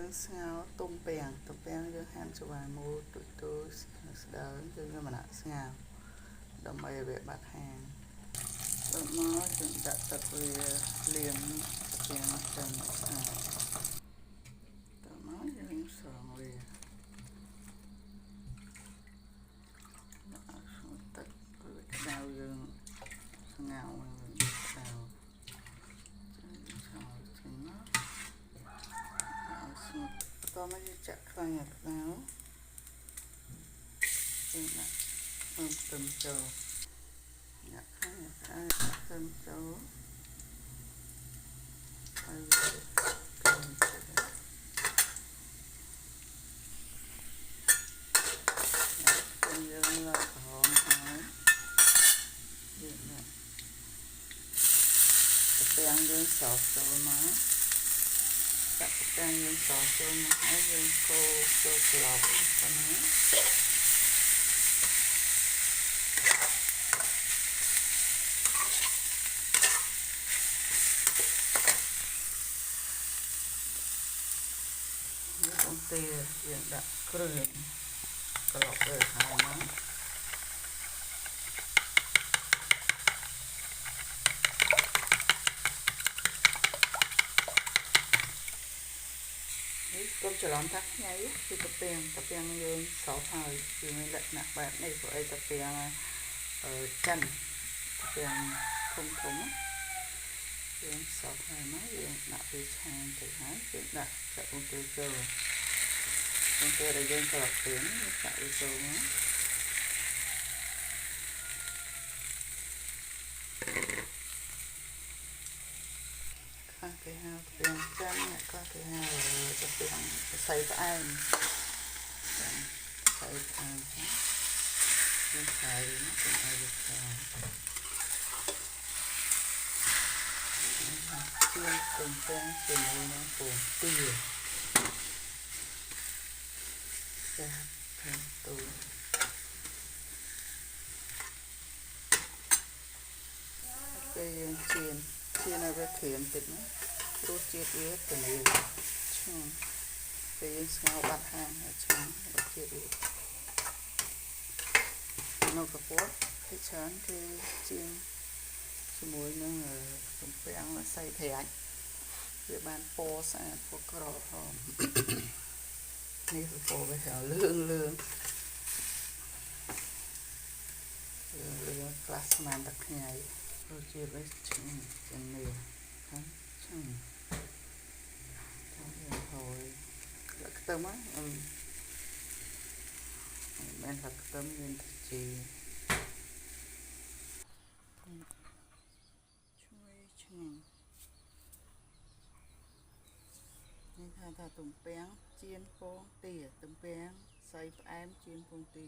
យើងស្ងោរទុំពាំងយើងហាន់ច្បាយមូលទូចស្ដើងយើងយកមកដាក់ស្ងោរដើម្បីឲ្យវាបាត់ហាងដល់មកយើងដាក់ទឹកវាលាងពាំងទៅស្ងោរដល់មកយើងស្រង់វាដាក់ស្ងោរទឹកវាក្តៅយើងស្ងោរវាក្តៅតោះមកយើងចាក់ខ្លាញ់ឲ្យក្តៅយើងដាក់ខ្ទឹមចូលដាក់ខ្លាញ់ឲ្យក្តៅខ្ទឹមចូលហើយវាយើងឡើងក្រហមហើយយើងដាក់ពាំងយើងសោសចូលមកដាក់ពាំងយើងសោសចូលមកហើយយើងកូរចូលស្លាប់ប៉ុណ្ណាយើងទាយើងដាក់គ្រឿងក្របលើហើយមកកុំច្រឡំថាខ្ញីគឺតាពាំងយើងសោសហើយគឺមានលក្ខណៈបែបនេះព្រោះអីតាពាំងចិនតាពាំងធំយើងសោសហើយមកយើងដាក់វាឆាទៅហើយយើងដាក់ចាក់ពងទាចូលពងទាដែលយើងប្រក់ពេញចាក់វាចូលមកគេហៅពាំងចិនអ្នកខ្លះគេហៅពាំងសៃផ្អែមសៃផ្អែមយើងឆាវាមកទៅឲ្យវាឆ្អិនជាទុំពាំងជាមួយនឹងពងទាចាស់ខាងទូពេលយើងជៀនឲ្យវាក្រៀមតិចណារសជាតិវាទៅនេះឈ្ងុយពេលយើងស្ងោរបាត់ហាងហើយឈ្ងុយរសជាតិវានៅកពតគឺច្រើនគឺជាងជាមួយនឹងទំពាំងសៃត្រាច់វាបានពណ៌ស្អាតពណ៌ក្រហមនេះពណ៌វាហៅលឿងខ្លះស្មានតែខ្ញីរសជាតិវាឈ្ងុយជាងនេះហ្នឹងឈ្ងុយយើងហើយដាក់ខ្ទឹមហ្នឹងមិនដាក់ខ្ទឹមយើងទៅជីឈ្ងុយនេះថាទំពាំងចៀនពងទាទំពាំងសៃផ្អែមចៀនពងទា